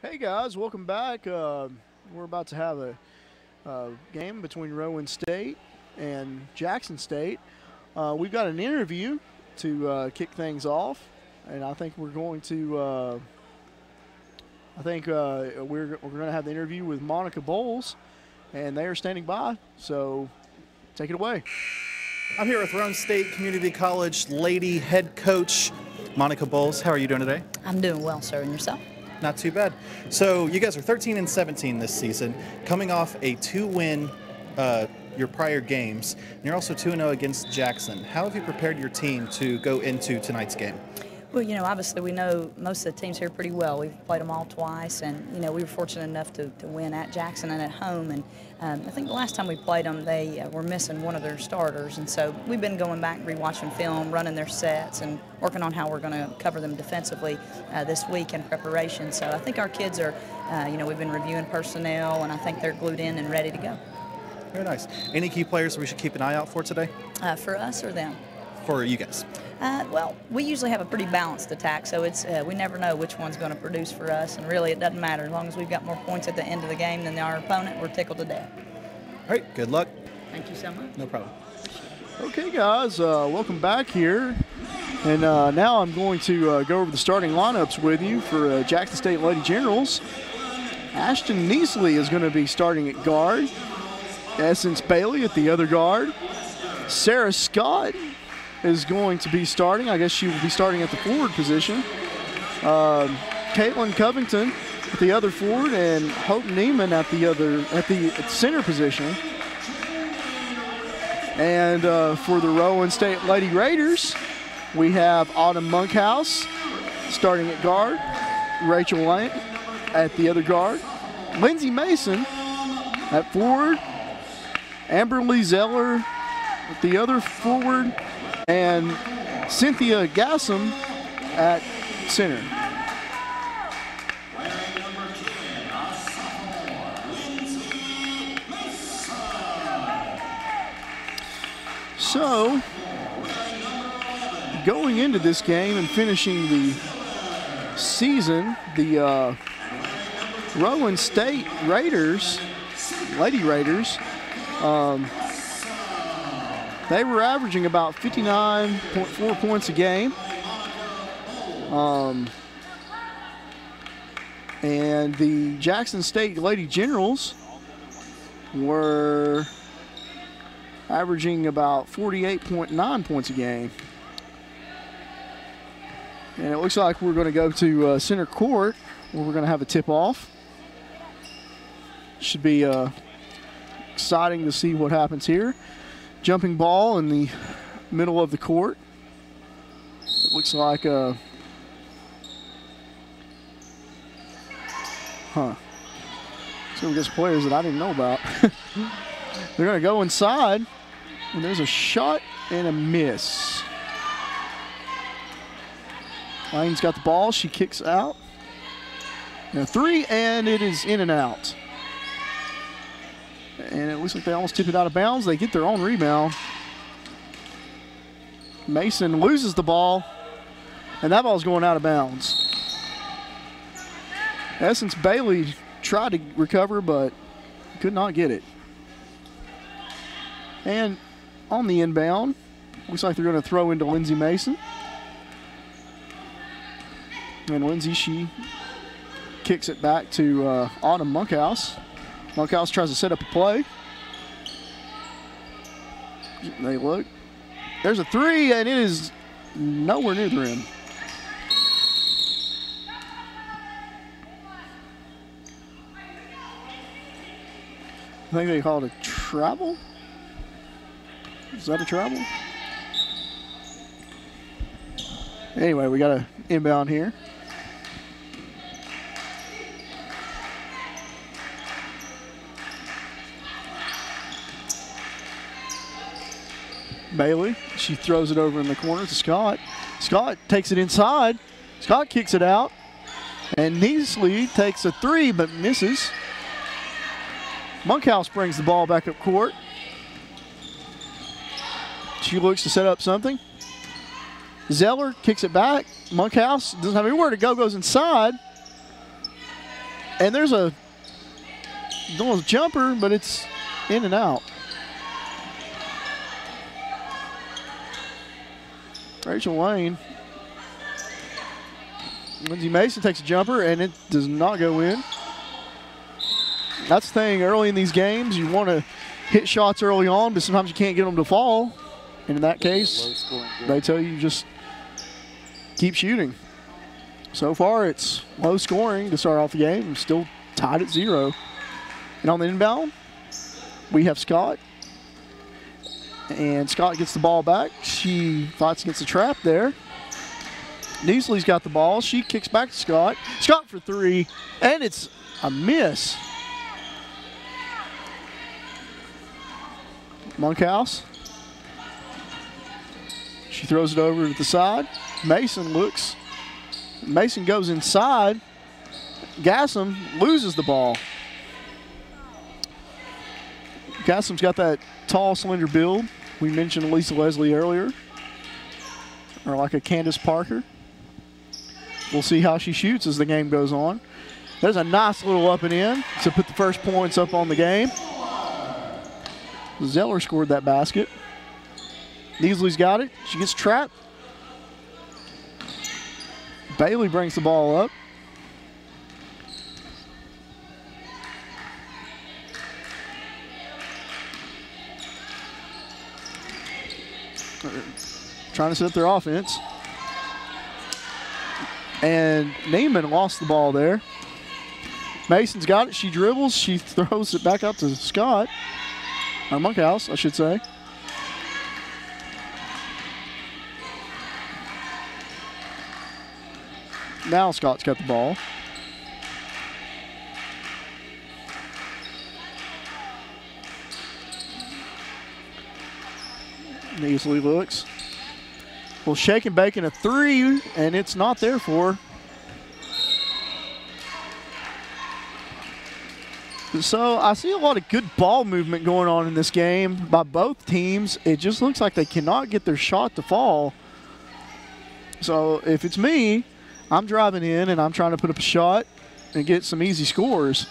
Hey guys, welcome back. We're about to have a game between Roane State and Jackson State. We've got an interview to kick things off, and I think we're going to. We're going to have the interview with Monica Bowles, and they are standing by. So, take it away. I'm here with Roane State Community College Lady Head Coach Monica Bowles. How are you doing today? I'm doing well, sir. And yourself? Not too bad. So you guys are 13-17 this season, coming off a 2-win your prior games, and you're also 2-0 against Jackson. How have you prepared your team to go into tonight's game? Well, you know, obviously we know most of the teams here pretty well. We've played them all twice, and, you know, we were fortunate enough to win at Jackson and at home. And I think the last time we played them, they were missing one of their starters. And so we've been going back, rewatching film, running their sets, and working on how we're going to cover them defensively this week in preparation. So I think our kids are, you know, we've been reviewing personnel, and I think they're glued in and ready to go. Very nice. Any key players we should keep an eye out for today? For us or them? For you guys. Well, we usually have a pretty balanced attack, so it's we never know which one's going to produce for us, and really it doesn't matter. As long as we've got more points at the end of the game than our opponent, we're tickled to death. All right, good luck. Thank you so much. No problem. Okay, guys, welcome back here. And now I'm going to go over the starting lineups with you for Jackson State Lady Generals. Ashton Neasley is going to be starting at guard. Essence Bailey at the other guard. Sarah Scott is going to be starting. I guess she will be starting at the forward position. Caitlin Covington at the other forward, and Hope Neiman at the center position. And for the Roane State Lady Raiders, we have Autumn Monkhouse starting at guard, Rachel Lane at the other guard, Lindsay Mason at forward, Amberly Zeller at the other forward, and Cynthia Gassam at center. So, going into this game and finishing the season, the Roane State Raiders, Lady Raiders, they were averaging about 59.4 points a game. And the Jackson State Lady Generals were averaging about 48.9 points a game. And it looks like we're going to go to center court where we're going to have a tip-off. Should be exciting to see what happens here. Jumping ball in the middle of the court. It looks like some against players that I didn't know about. They're going to go inside, and there's a shot and a miss. Lane's got the ball. She kicks out. And a three, and it is in and out. And it looks like they almost tip it out of bounds. They get their own rebound. Mason loses the ball, and that ball's going out of bounds. Essence Bailey tried to recover, but could not get it. And on the inbound, looks like they're going to throw into Lindsay Mason. And Lindsay, she kicks it back to Autumn Monkhouse. Monkhouse tries to set up a play. They look. There's a three, and it is nowhere near the rim. I think they called it a travel. Is that a travel? Anyway, we got an inbound here. Bailey, she throws it over in the corner to Scott. Scott takes it inside. Scott kicks it out. And Neasley takes a three but misses. Monkhouse brings the ball back up court. She looks to set up something. Zeller kicks it back. Monkhouse doesn't have anywhere to go, goes inside. And there's a little jumper, but it's in and out. Rachel Lane. Lindsay Mason takes a jumper, and it does not go in. That's the thing, early in these games, you want to hit shots early on, but sometimes you can't get them to fall. And in that case, they tell you just keep shooting. So far, it's low scoring to start off the game. Still tied at 0. And on the inbound, we have Scott. And Scott gets the ball back. She fights against the trap there. Neasley's got the ball. She kicks back to Scott. Scott for three, and it's a miss. Monkhouse. She throws it over to the side. Mason looks. Mason goes inside. Gassam loses the ball. Gassam's got that tall, slender build. We mentioned Lisa Leslie earlier. Or like a Candace Parker. We'll see how she shoots as the game goes on. There's a nice little up and in to put the first points up on the game. Zeller scored that basket. Neasley's got it. She gets trapped. Bailey brings the ball up. Trying to set up their offense. And Neiman lost the ball there. Mason's got it. She dribbles. She throws it back out to Scott. Or Monkhouse, I should say. Now Scott's got the ball. Neasley looks. Well, shake and bake in a 3, and it's not there for her. So I see a lot of good ball movement going on in this game by both teams. It just looks like they cannot get their shot to fall. So if it's me, I'm driving in and I'm trying to put up a shot and get some easy scores.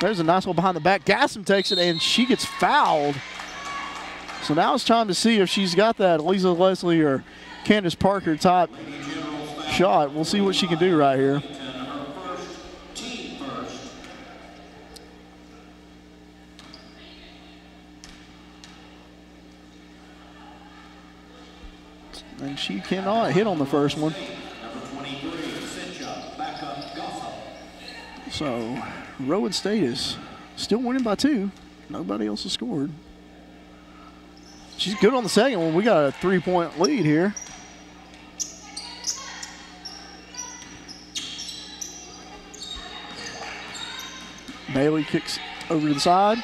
There's a nice one behind the back. Gassam takes it and she gets fouled. So now it's time to see if she's got that Lisa Leslie or Candace Parker type shot. We'll see what she can do right here. And she cannot hit on the first one. So Roane State is still winning by 2. Nobody else has scored. She's good on the second one. We got a 3-point lead here. Bailey kicks over to the side.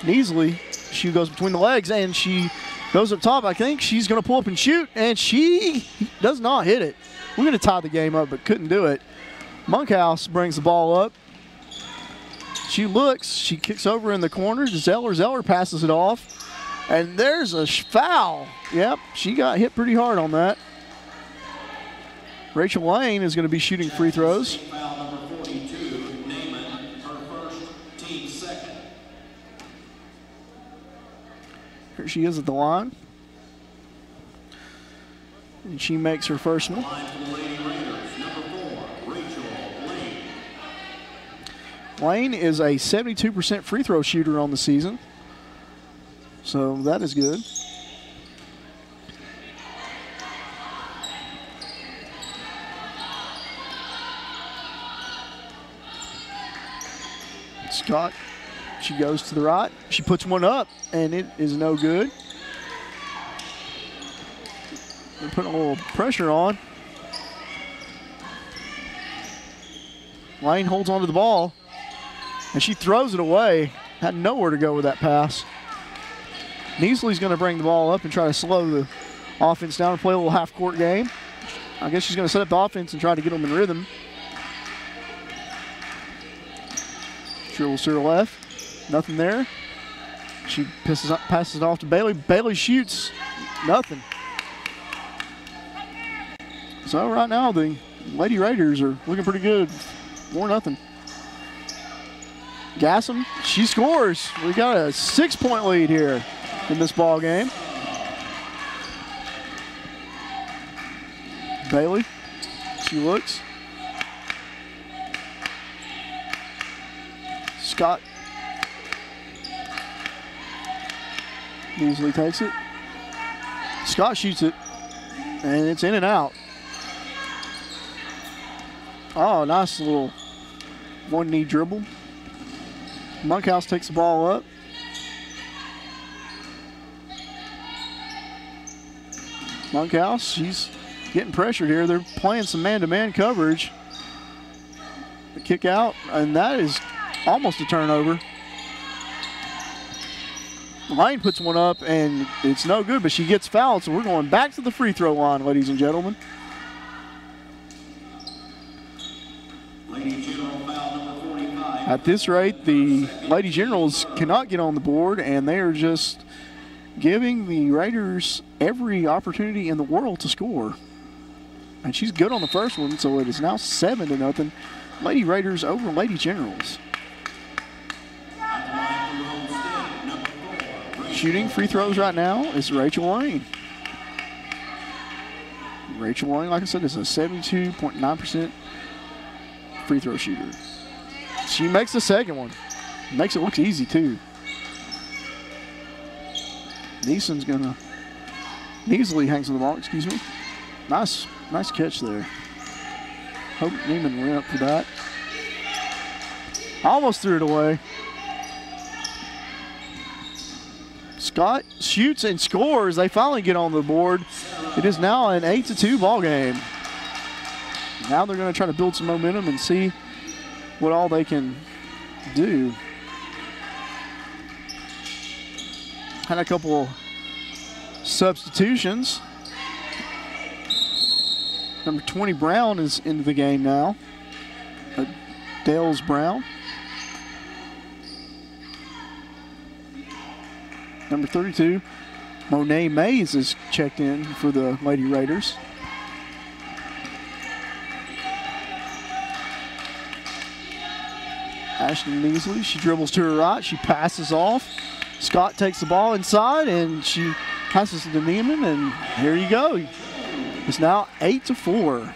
Neasley, she goes between the legs and she goes up top. I think she's going to pull up and shoot, and she does not hit it. We're going to tie the game up, but couldn't do it. Monkhouse brings the ball up. She looks. She kicks over in the corner to Zeller. Zeller passes it off, and there's a foul. Yep, she got hit pretty hard on that. Rachel Lane is going to be shooting free throws. Here she is at the line. And she makes her first one. Lane is a 72% free throw shooter on the season. So that is good. Scott, she goes to the right. She puts one up, and it is no good. They're putting a little pressure on. Lane holds onto the ball, and she throws it away. Had nowhere to go with that pass. Neasley's going to bring the ball up and try to slow the offense down and play a little half-court game. I guess she's going to set up the offense and try to get them in rhythm. Dribbles to her left. Nothing there. She passes it off to Bailey. Bailey shoots. Nothing. So right now the Lady Raiders are looking pretty good. 4-0. Gassam, she scores. We got a 6-point lead here in this ball game. Bailey, she looks. Scott easily takes it. Scott shoots it, and it's in and out. Oh, nice little one-knee dribble. Monkhouse takes the ball up. Monkhouse, she's getting pressured here. They're playing some man-to-man coverage. The kick out, and that is almost a turnover. Lane puts one up, and it's no good, but she gets fouled, so we're going back to the free throw line, ladies and gentlemen. At this rate, the Lady Generals cannot get on the board, and they are just giving the Raiders every opportunity in the world to score. And she's good on the first one, so it is now 7-0. Lady Raiders over Lady Generals. Shooting free throws right now is Rachel Lane. Rachel Lane, like I said, is a 72.9% free throw shooter. She makes the second one. Makes it look easy, too. Neasley hangs on the ball, excuse me. Nice catch there. Hope Neiman went up for that. Almost threw it away. Scott shoots and scores. They finally get on the board. It is now an 8-2 ball game. Now they're going to try to build some momentum and see what all they can do. Had a couple substitutions. Number 20, Brown, is into the game now. Dales Brown. Number 32, Monet Mays, is checked in for the Lady Raiders. Ashton Neasley, she dribbles to her right, she passes off. Scott takes the ball inside and she passes it to Neiman, and here you go. It's now 8-4.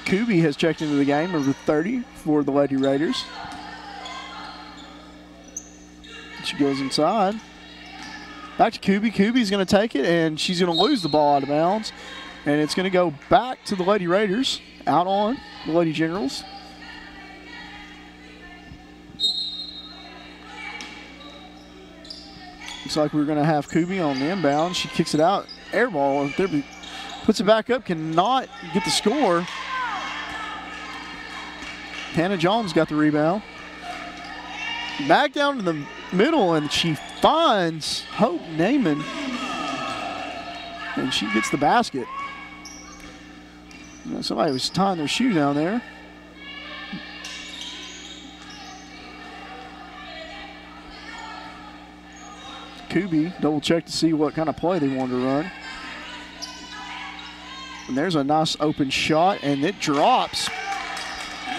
Kubi has checked into the game, number 30 for the Lady Raiders. She goes inside. Back to Kubi. Kubi's going to take it, and she's going to lose the ball out of bounds. And it's going to go back to the Lady Raiders, out on the Lady Generals. Looks like we're going to have Kubi on the inbound. She kicks it out. Air ball. Puts it back up. Cannot get the score. Hannah Jones got the rebound. Back down to the middle, and she finds Hope Naiman. And she gets the basket. You know, somebody was tying their shoe down there. Kubi double check to see what kind of play they wanted to run. And there's a nice open shot, and it drops.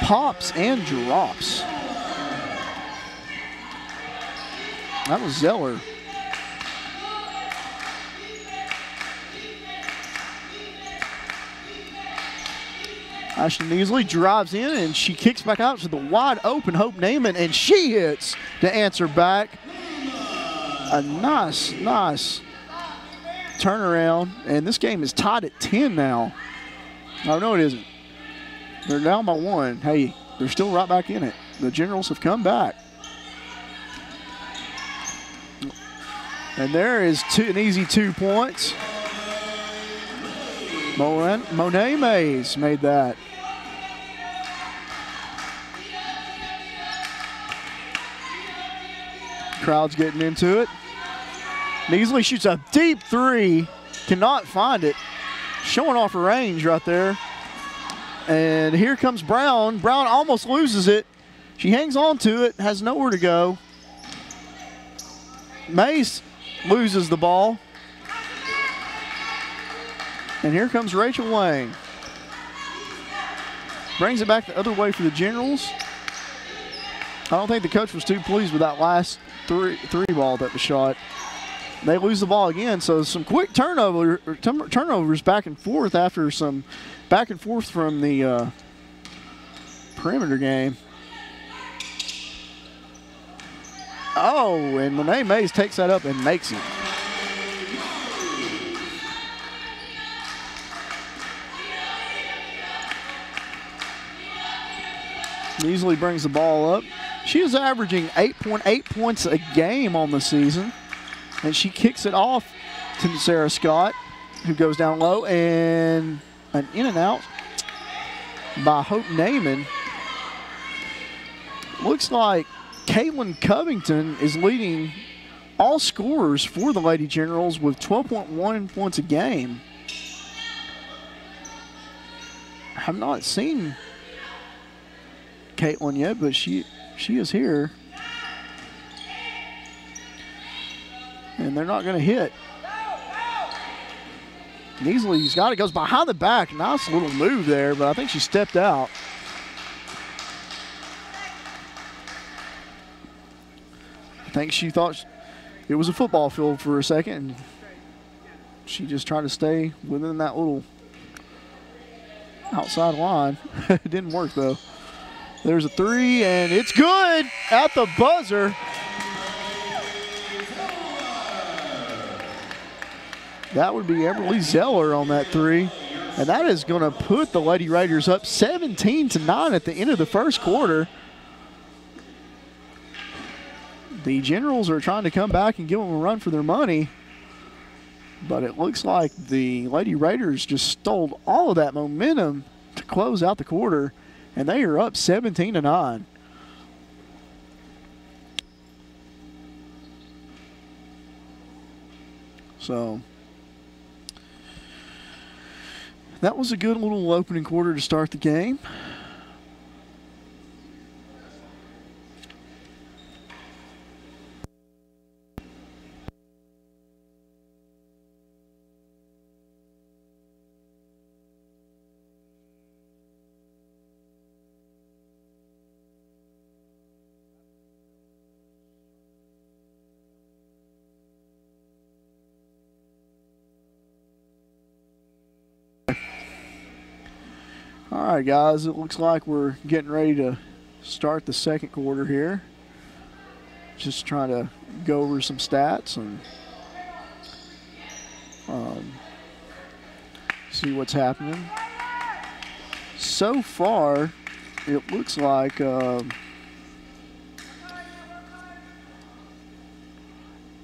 Pops and drops. That was Zeller. Ashton Neasley drives in, and she kicks back out to the wide open Hope Naiman, and she hits to answer back. A nice turnaround, and this game is tied at 10 now. Oh, no, it isn't. They're down by 1. Hey, they're still right back in it. The Generals have come back. And there is an easy 2 points. Monet Mays made that. Crowd's getting into it. Neasley shoots a deep 3. Cannot find it. Showing off her range right there. And here comes Brown. Brown almost loses it. She hangs on to it, has nowhere to go. Mace loses the ball. And here comes Rachel Wang. Brings it back the other way for the Generals. I don't think the coach was too pleased with that last three ball that was shot. They lose the ball again, so some quick turnovers back and forth after some back and forth from the perimeter game. Oh, and Monet Mays takes that up and makes it. Easily brings the ball up. She is averaging 8.8 points a game on the season. And she kicks it off to Sarah Scott, who goes down low, and an in and out by Hope Naiman. Looks like Caitlin Covington is leading all scorers for the Lady Generals with 12.1 points a game. I have not seen Caitlin yet, but she is here. And they're not going to hit. Neasley's got it, goes behind the back. Nice little move there, but I think she stepped out. I think she thought it was a football field for a second, and she just tried to stay within that little outside line. It didn't work, though. There's a 3, and it's good at the buzzer. That would be Everly Zeller on that 3. And that is going to put the Lady Raiders up 17-9 at the end of the first quarter. The Generals are trying to come back and give them a run for their money. But it looks like the Lady Raiders just stole all of that momentum to close out the quarter, and they are up 17-9. So that was a good little opening quarter to start the game. All right, guys, it looks like we're getting ready to start the second quarter here. Just trying to go over some stats and see what's happening. So far, it looks like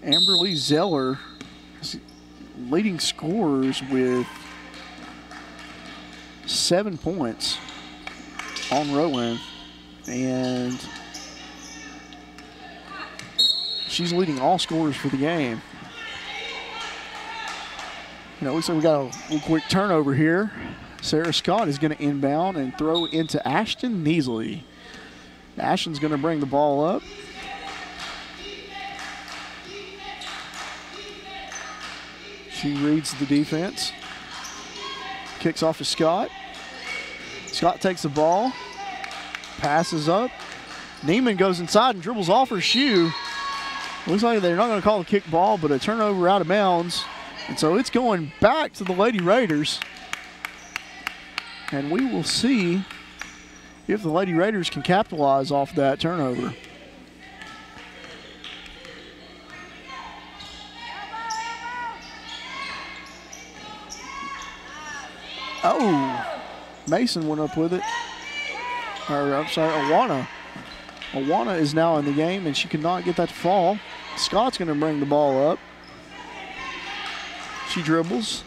Amberly Zeller is leading scorers with 7 points on Roane, and she's leading all scorers for the game. You know, looks like we got a little quick turnover here. Sarah Scott is going to inbound and throw into Ashton Neasley. Ashton's going to bring the ball up. She reads the defense. Kicks off to Scott. Scott takes the ball, passes up. Neiman goes inside and dribbles off her shoe. Looks like they're not going to call the kick ball, but a turnover out of bounds. And so it's going back to the Lady Raiders. And we will see if the Lady Raiders can capitalize off that turnover. Oh, Mason went up with it. Or, I'm sorry, Awana. Awana is now in the game, and she could not get that to fall. Scott's going to bring the ball up. She dribbles.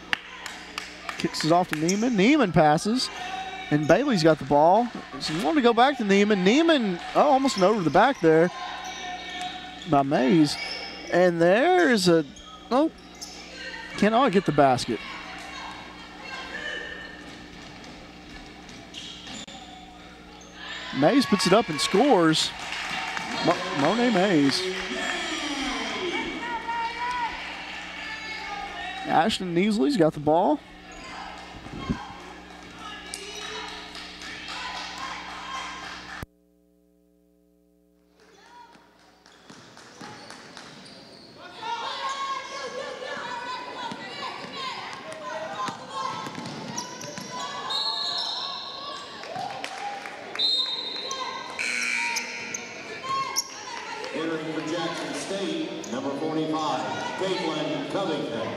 Kicks it off to Neiman. Neiman passes, and Bailey's got the ball. She wanted to go back to Neiman. Neiman, oh, almost an over the back there by Mays. And there's a, oh, cannot get the basket. Mays puts it up and scores. Monet Mays. Ashton Neasley's got the ball. Entering for Jackson State, number 45, Caitlin Covington.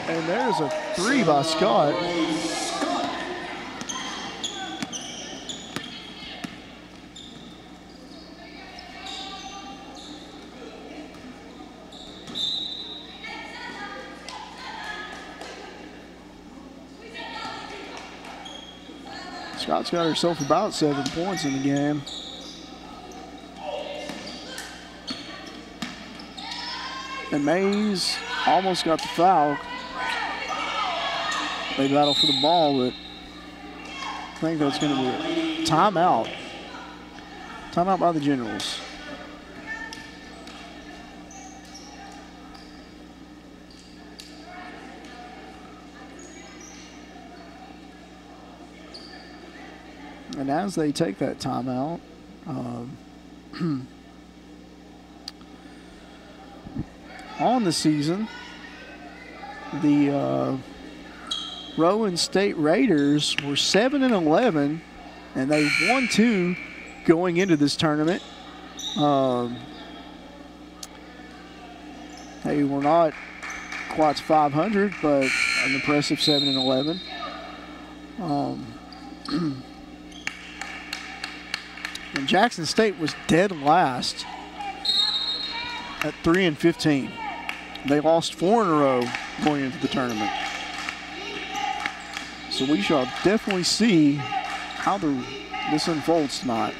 And there's a three by Scott. Scott's got herself about 7 points in the game. And Mays almost got the foul. They battle for the ball, but I think that's going to be a timeout. Timeout by the Generals. And as they take that timeout, on the season, the Roane State Raiders were 7-11, and they won 2 going into this tournament. Hey, we're not quite to 500, but an impressive 7-11. And Jackson State was dead last at 3-15. They lost 4 in a row going into the tournament. So we shall definitely see how this unfolds tonight.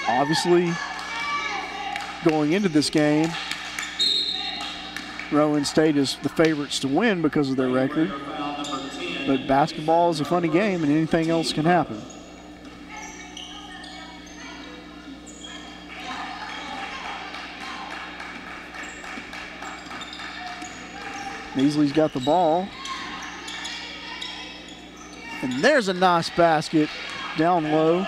Obviously, going into this game, Roane State is the favorites to win because of their record. But basketball is a funny game and anything else can happen. Measley's got the ball. And there's a nice basket down low.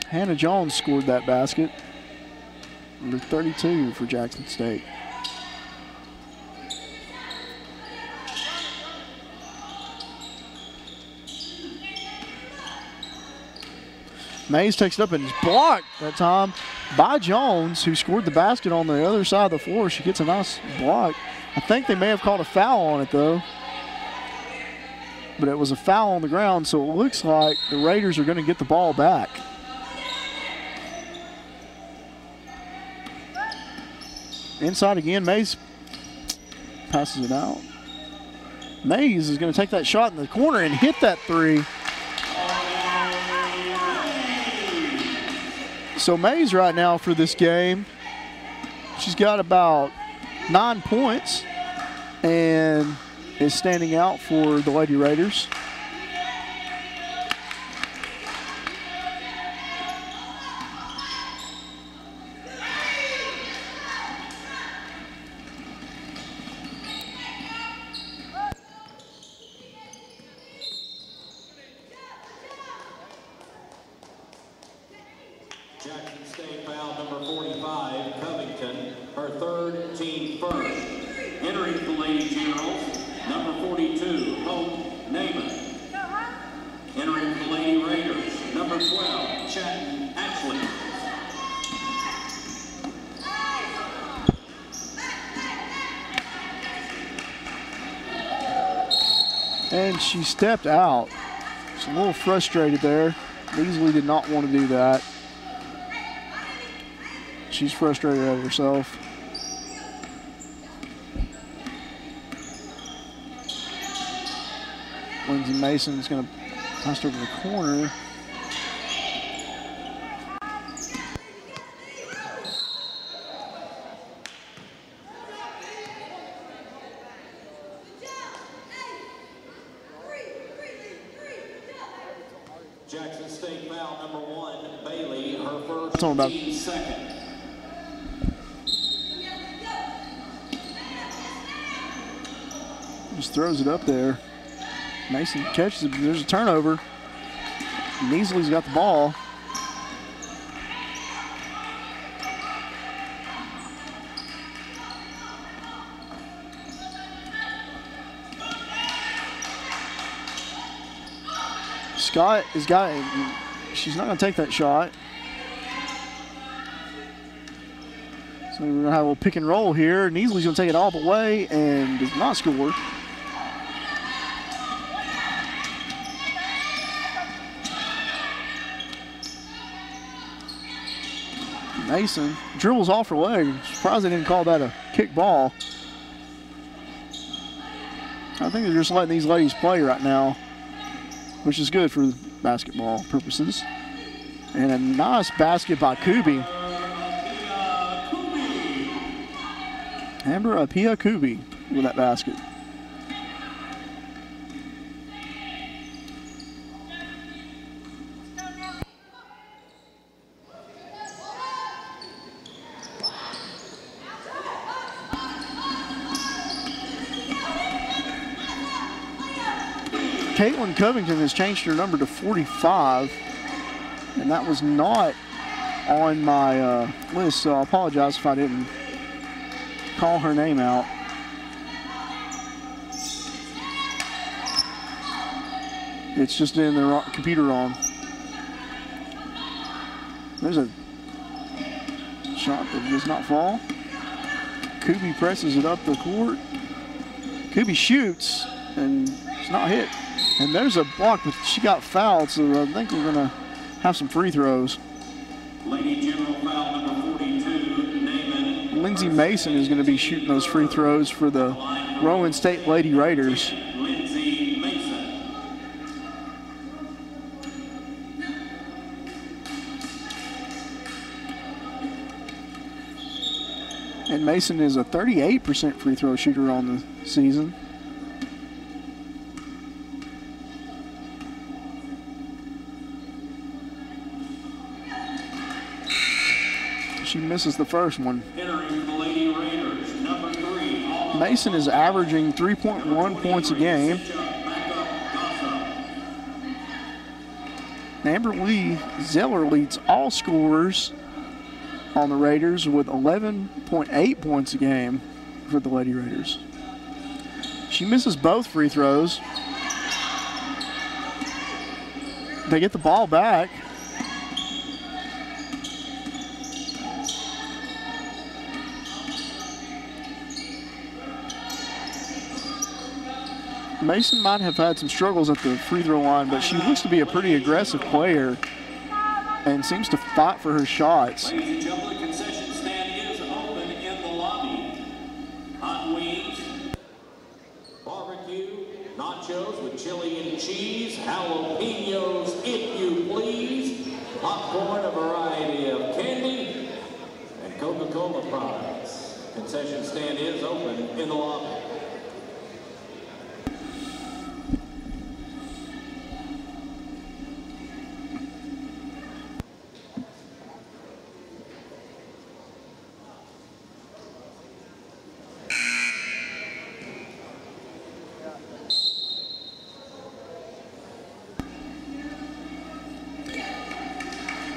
Hannah Jones scored that basket. Number 32 for Jackson State. Mays takes it up and is blocked that time by Jones, who scored the basket on the other side of the floor. She gets a nice block. I think they may have called a foul on it, though. But it was a foul on the ground, so it looks like the Raiders are going to get the ball back. Inside again, Mays passes it out. Mays is going to take that shot in the corner and hit that three. So Mays right now for this game, she's got about 9 points and is standing out for the Lady Raiders. Jackson State foul number 45, Covington, her third, team first. Entering the Lady Generals, number 42, Hope Namath. Entering the Lady Raiders, number 12, Chattanooga Ashley. And she stepped out. She's a little frustrated there. Beasley did not want to do that. She's frustrated at herself. Lindsay Mason's going to pass it over the corner. Jackson State foul number 1, Bailey, her first, Talking about team second. just throws it up there. Mason catches it, but there's a turnover. Measley's got the ball. Scott has got it. She's not going to take that shot. So we're going to have a little pick and roll here. Measley's going to take it all the way and does not score. Mason dribbles off her leg. Surprised they didn't call that a kick ball. I think they're just letting these ladies play right now, which is good for basketball purposes. And a nice basket by Kubi. Amber Apia Kubi with that basket. Caitlin Covington has changed her number to 45, and that was not on my list, so I apologize if I didn't call her name out. It's just in the computer wrong. There's a shot that does not fall. Kubi presses it up the court. Kubi shoots, and it's not hit. And there's a block, but she got fouled, so I think we're going to have some free throws. Lady General foul number 42, Naaman. Lindsay Mason is going to be shooting those free throws for the Roane State Lady Raiders. Lindsay Mason. And Mason is a 38% free throw shooter on the season. She misses the first one. Entering the Lady Raiders, number 3. Mason is averaging 3.1 points a game. Amber Lee Zeller leads all scorers on the Raiders with 11.8 points a game for the Lady Raiders. She misses both free throws. They get the ball back. Mason might have had some struggles at the free throw line, but she looks to be a pretty aggressive player and seems to fight for her shots. Ladies and gentlemen, the concession stand is open in the lobby. Hot wings, barbecue, nachos with chili and cheese, jalapenos if you please, popcorn, a variety of candy, and Coca-Cola products. Concession stand is open in the lobby.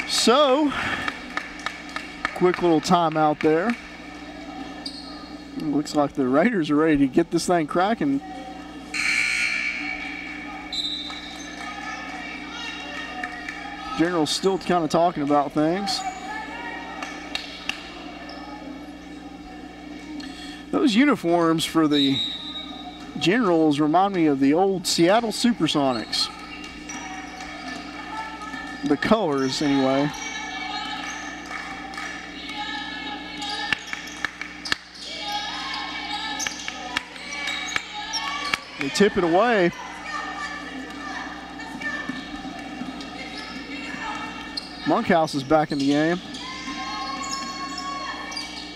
So, quick little timeout there. Looks like the Raiders are ready to get this thing cracking. General's still kind of talking about things. Those uniforms for the Generals remind me of the old Seattle Supersonics. The colors, anyway. They tip it away. Monkhouse is back in the game.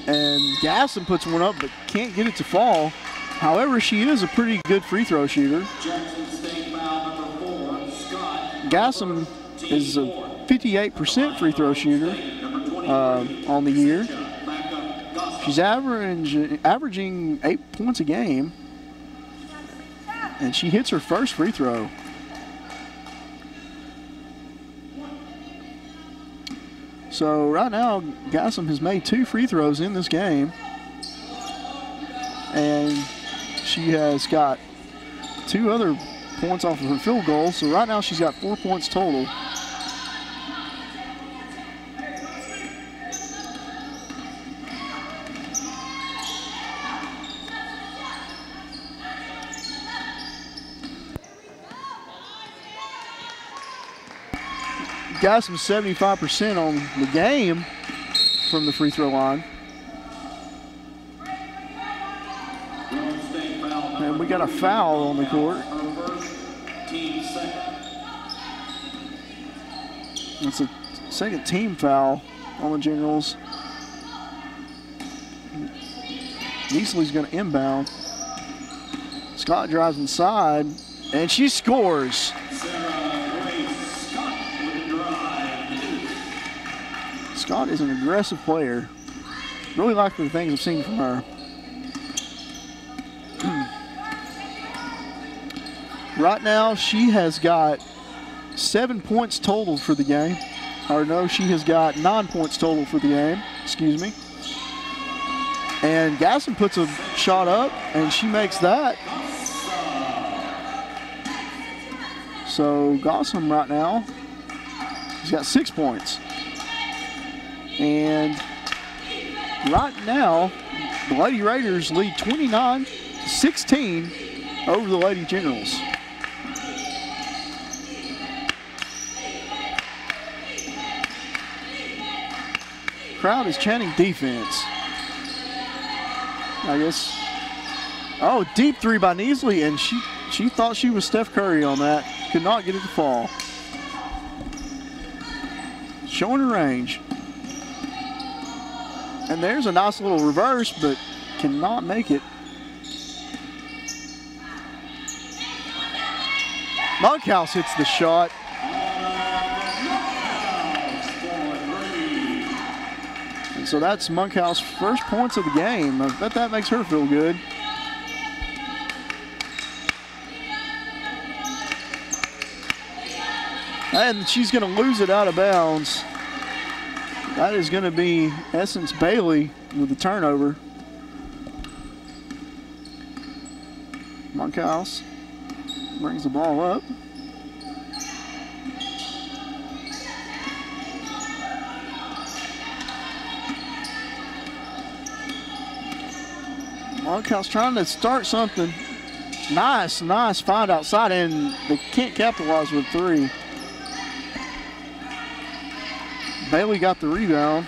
And Gasson puts one up but can't get it to fall. However, she is a pretty good free throw shooter. Jackson State foul number 4, Scott. Gasson is a 58% free throw shooter on the year. She's averaging 8 points a game. And she hits her first free throw. So right now, Gasson has made 2 free throws in this game. And she has got 2 other points off of her field goal. So right now she's got 4 points total. Got some 75% on the game from the free throw line. And we got a foul on the court. It's a second team foul on the Generals. Neasley's going to inbound. Scott drives inside, and she scores. Scott is an aggressive player. Really like the things I've seen from her. Right now, she has got 7 points total for the game. Or no, she has got 9 points total for the game. Excuse me. And Gasson puts a shot up, and she makes that. So Gossam right now, he's got 6 points. And right now, the Lady Raiders lead 29-16 over the Lady Generals. Crowd is chanting defense. I guess. Oh, deep three by Neasley, and she thought she was Steph Curry on that. Could not get it to fall. Showing her range. And there's a nice little reverse, but cannot make it. Monkhouse hits the shot. And so that's Monkhouse's first points of the game. I bet that makes her feel good. And she's going to lose it out of bounds. That is going to be Essence Bailey with the turnover. Monkhouse brings the ball up. Monkhouse trying to start something. Nice find outside, and they can't capitalize with three. Bailey got the rebound.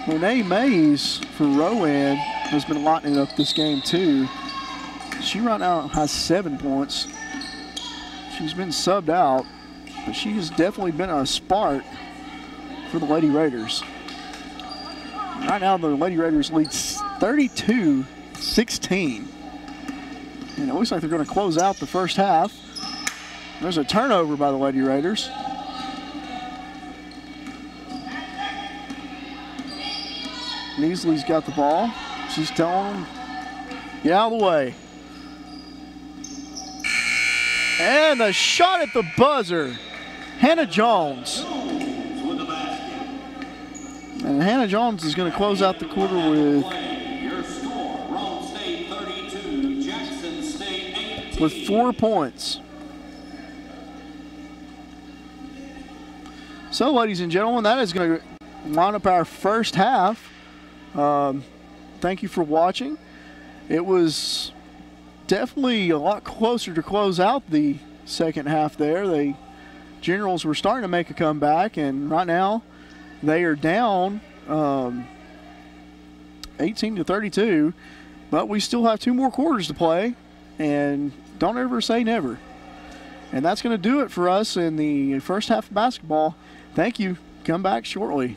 Renee Mays for Roane has been lighting up this game too. She right now has 7 points. She's been subbed out, but she has definitely been a spark for the Lady Raiders. Right now the Lady Raiders lead 32-16. And it looks like they're going to close out the first half. There's a turnover by the Lady Raiders. Neasley's got the ball. She's telling them, get out of the way. And the shot at the buzzer. Hannah Jones. And Hannah Jones is going to close out the quarter with 4 points. So, ladies and gentlemen, that is going to line up our first half. Thank you for watching. It was definitely a lot closer to close out the second half there. The Generals were starting to make a comeback, and right now they are down 18-32, but we still have 2 more quarters to play, and don't ever say never. And that's going to do it for us in the first half of basketball. Thank you. Come back shortly.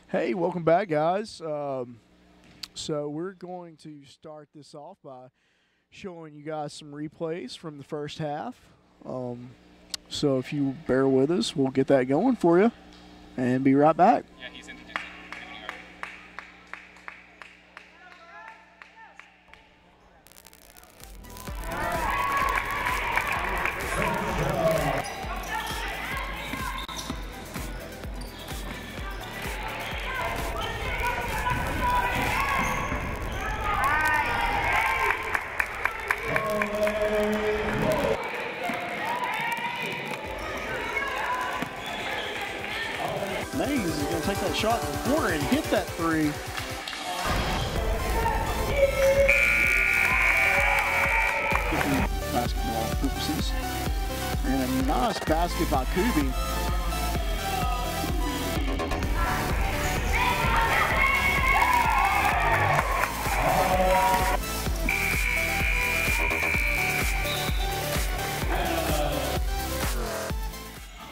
Hey, welcome back, guys. So we're going to start this off by showing you guys some replays from the first half. So if you bear with us, we'll get that going for you and be right back. Yeah, he's introducing. Mays is going to take that shot in the corner and hit that three. Basketball purposes. And a nice basket by Kubi.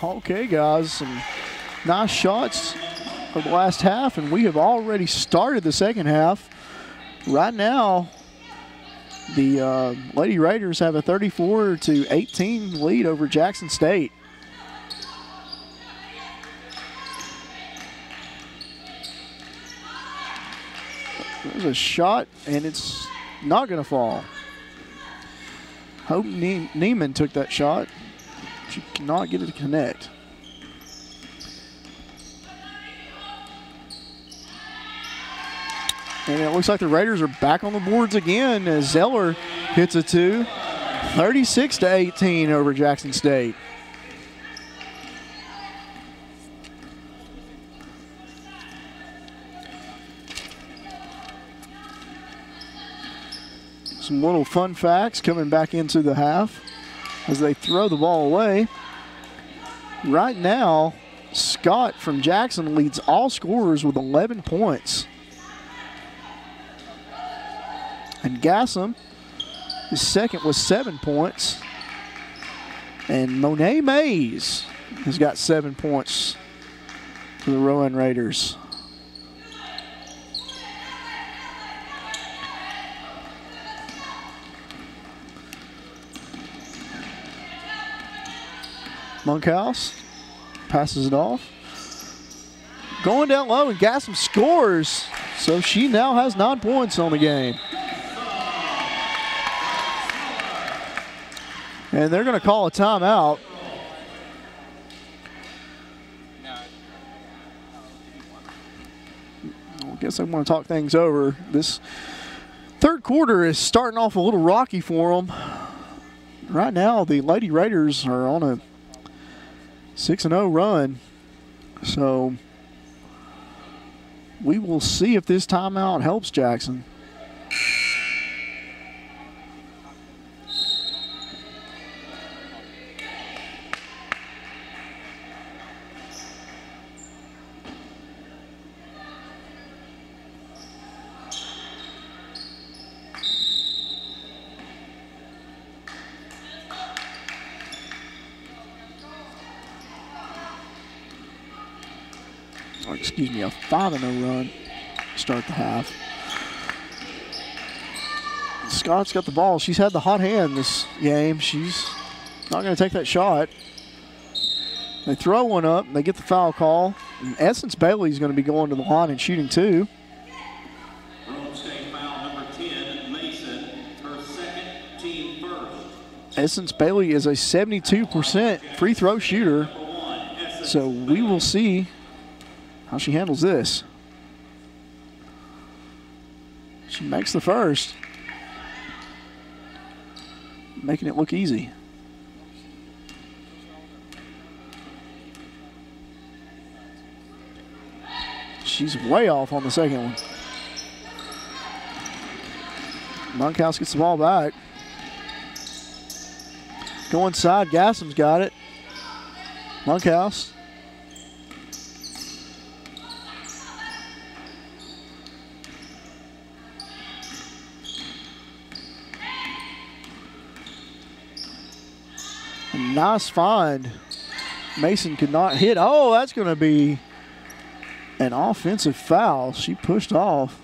Okay, guys, some nice shots for the last half, and we have already started the second half. Right now, the Lady Raiders have a 34-18 lead over Jackson State. There's a shot, and it's not going to fall. Hope Neiman took that shot. She cannot get it to connect. And it looks like the Raiders are back on the boards again as Zeller hits a two. 36-18 over Jackson State. Some little fun facts coming back into the half as they throw the ball away. Right now, Scott from Jackson leads all scorers with 11 points. And Gassam is second with 7 points. And Monet Mays has got 7 points for the Roane Raiders. Monkhouse passes it off. Going down low, and Gassam scores. So she now has 9 points on the game. And they're going to call a timeout. I guess I want to talk things over. This third quarter is starting off a little rocky for them. Right now, the Lady Raiders are on a 6-0 run. So we will see if this timeout helps Jackson. Excuse me, a 5-0 run to start the half. Scott's got the ball. She's had the hot hand this game. She's not going to take that shot. They throw one up, and they get the foul call. And Essence Bailey's going to be going to the line and shooting two. Foul number 10, Mason, her second, team first. Essence Bailey is a 72% free throw shooter. So we will see how she handles this. She makes the first. Making it look easy. She's way off on the second one. Monkhouse gets the ball back. Go inside. Gassum's got it. Monkhouse. Nice find. Mason could not hit. Oh, that's going to be an offensive foul. She pushed off.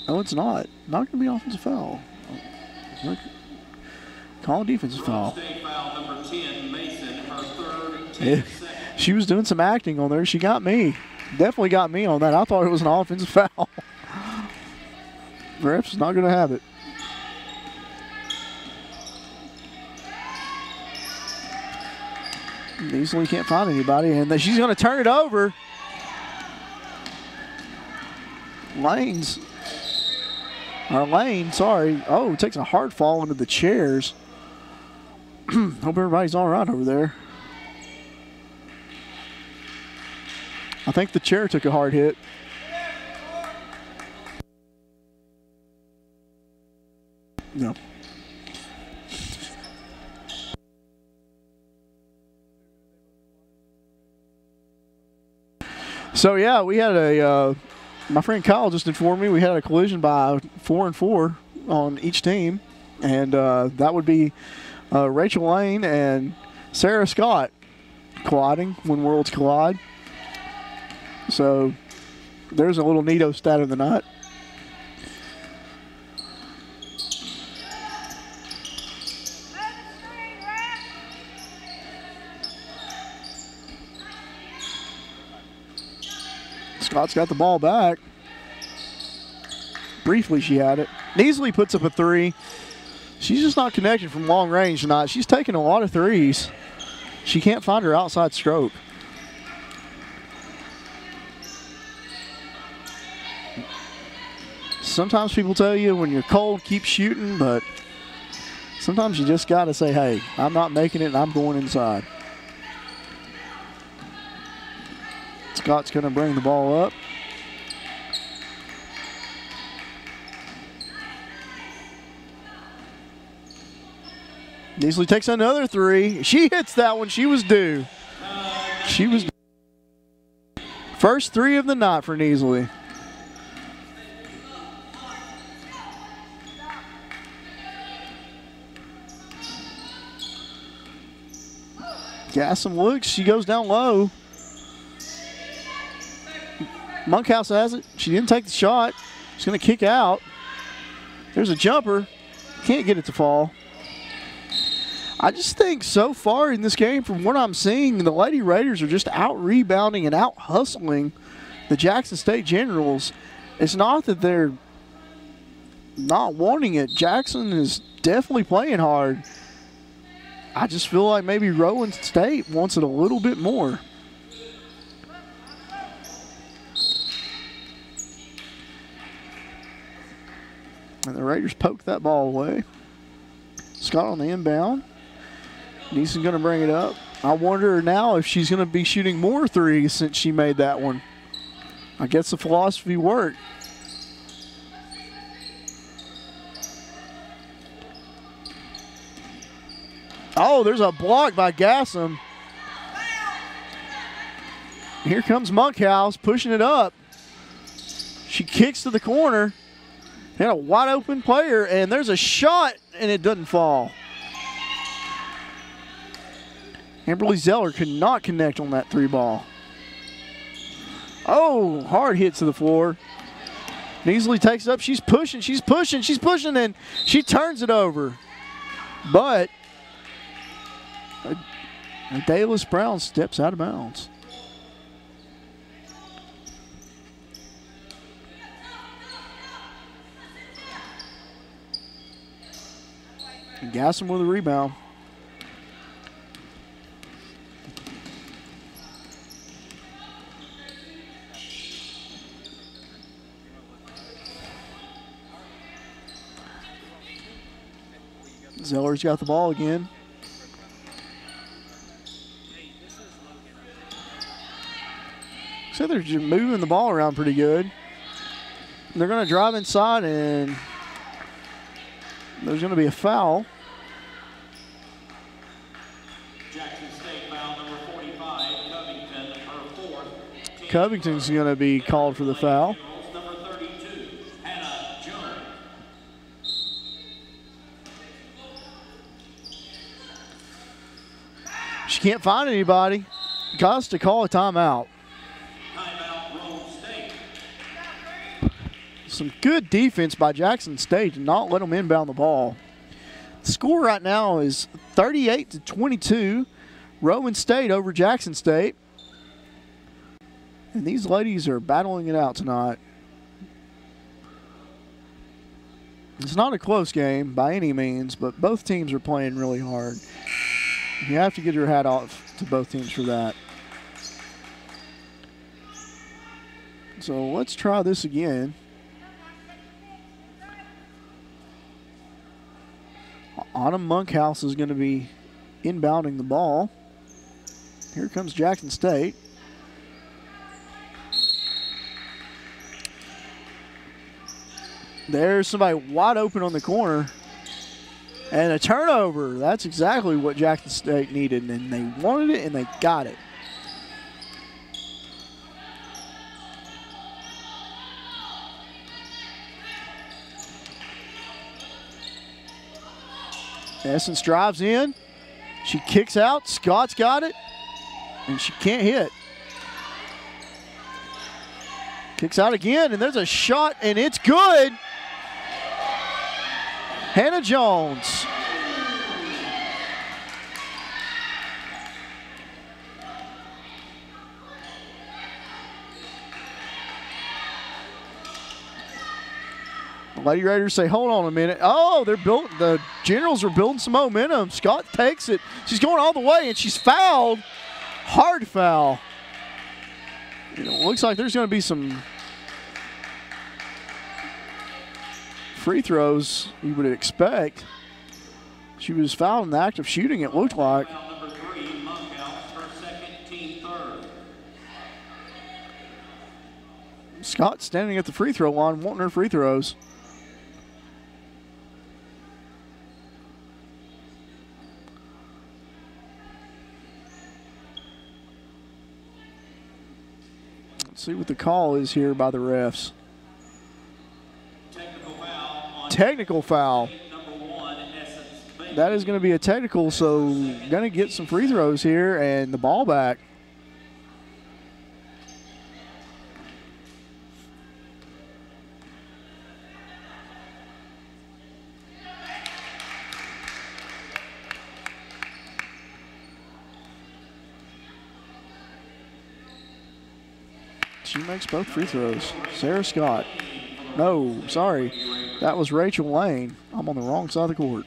No, it's not. Not going to be an offensive foul. Call a defensive foul. Foul number 10, Mason, her third, Yeah. She was doing some acting on there. She got me. Definitely got me on that. I thought it was an offensive foul. Ref's not going to have it. Easily can't find anybody, and then she's going to turn it over. Lane, sorry. Oh, takes a hard fall into the chairs. Hope everybody's all right over there. I think the chair took a hard hit. No. So yeah, we had a. My friend Kyle just informed me we had a collision by 4 and 4 on each team, and that would be Rachel Lane and Sarah Scott colliding when worlds collide. So there's a little neato stat of the night. Scott's got the ball back. Briefly, she had it. Neasley puts up a three. She's just not connected from long range tonight. She's taking a lot of threes. She can't find her outside stroke. Sometimes people tell you when you're cold, keep shooting, but sometimes you just got to say, hey, I'm not making it and I'm going inside. Scott's going to bring the ball up. Neasley takes another three. She hits that one. She was due. She was due. First three of the night for Neasley. Gassum looks. She goes down low. Monkhouse has it. She didn't take the shot. She's going to kick out. There's a jumper. Can't get it to fall. I just think so far in this game, from what I'm seeing, the Lady Raiders are just out-rebounding and out-hustling the Jackson State Generals. It's not that they're not wanting it. Jackson is definitely playing hard. I just feel like maybe Rowan State wants it a little bit more. And the Raiders poke that ball away. Scott on the inbound. Neeson's going to bring it up. I wonder now if she's going to be shooting more threes since she made that one. I guess the philosophy worked. Oh, there's a block by Gassum. Here comes Monkhouse pushing it up. She kicks to the corner. And a wide open player, and there's a shot, and it doesn't fall. Amberly Zeller could not connect on that three ball. Oh, hard hit to the floor. Neasley takes it up. She's pushing, and she turns it over. But Dalis Brown steps out of bounds. And Gassum with a rebound. Zeller's got the ball again. So they're just moving the ball around pretty good. They're going to drive inside, and there's going to be a foul. Jackson State foul number 45, Covington, her fourth. Covington's going to be called for the foul. Number 32, Hannah Jones. She can't find anybody. Got to call a timeout. Timeout, Roane State. Some good defense by Jackson State to not let them inbound the ball. The score right now is 38-22. Roane State over Jackson State. And these ladies are battling it out tonight. It's not a close game by any means, but both teams are playing really hard. You have to get your hat off to both teams for that. So let's try this again. Autumn Monkhouse is going to be inbounding the ball. Here comes Jackson State. There's somebody wide open on the corner. And a turnover. That's exactly what Jackson State needed, and they wanted it, and they got it. Essence drives in. She kicks out. Scott's got it, and she can't hit. Kicks out again, and there's a shot, and it's good. Hannah Jones. The Lady Raiders say, hold on a minute. Oh, the Generals are building some momentum. Scott takes it. She's going all the way, and she's fouled. Hard foul. You know, it looks like there's going to be some free throws you would expect. She was fouled in the act of shooting, it looked like. Number 3, Monkhouse, her second, team third. Scott standing at the free throw line wanting her free throws. Let's see what the call is here by the refs. Technical foul. That is going to be a technical, so going to get some free throws here and the ball back. She makes both free throws. Sarah Scott. No, sorry. That was Rachel Lane. I'm on the wrong side of the court.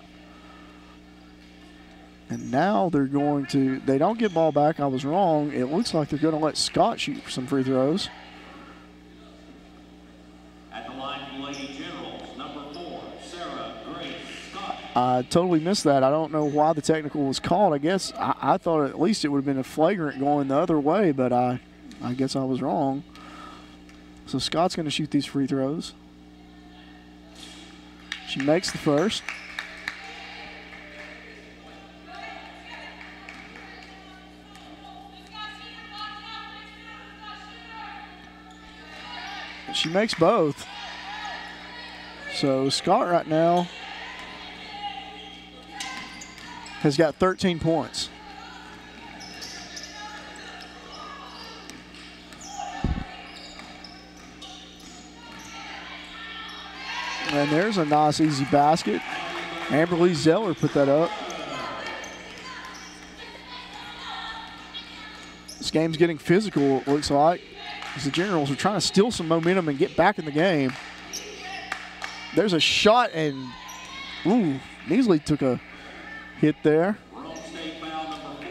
And now they're going to, they don't get ball back. I was wrong. It looks like they're going to let Scott shoot some free throws. At the line for Lady Generals, number 4, Sarah Grace Scott. I totally missed that. I don't know why the technical was called. I guess I thought at least it would have been a flagrant going the other way, but I guess I was wrong. So Scott's going to shoot these free throws. She makes the first. She makes both. So Scott right now has got 13 points. And there's a nice, easy basket. Amberly Zeller put that up. This game's getting physical, it looks like, as the Generals are trying to steal some momentum and get back in the game. There's a shot, and ooh, Neasley took a hit there. Roane State foul number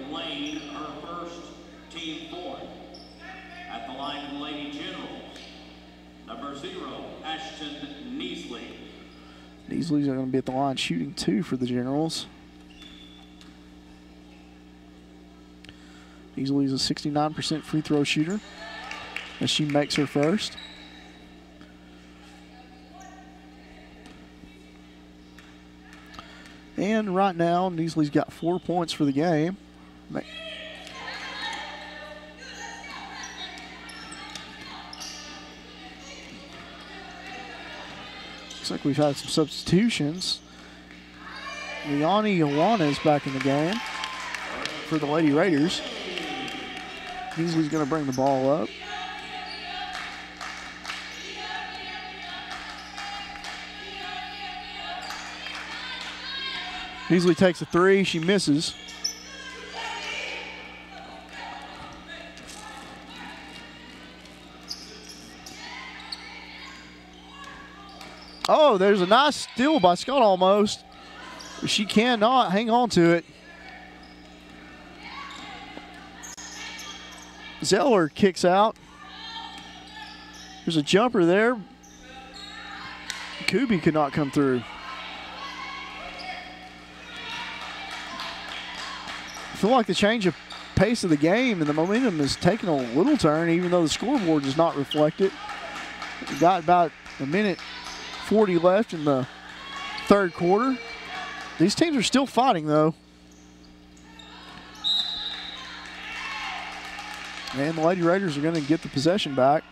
4, Lane, her first, team fourth. At the line for Lady Generals, number 0, Ashton Neasley. Easley's going to be at the line shooting 2 for the Generals. Easley's a 69% free throw shooter as she makes her first. And right now, Easley's got 4 points for the game. Looks like we've had some substitutions. Liani Iwana is back in the game for the Lady Raiders. Easley's going to bring the ball up. Easley takes a 3. She misses. Oh, there's a nice steal by Scott almost. She cannot hang on to it. Zeller kicks out. There's a jumper there. Kubi could not come through. I feel like the change of pace of the game and the momentum is taking a little turn, even though the scoreboard does not reflect it. We got about a minute 40 left in the third quarter. These teams are still fighting, though. And the Lady Raiders are going to get the possession back.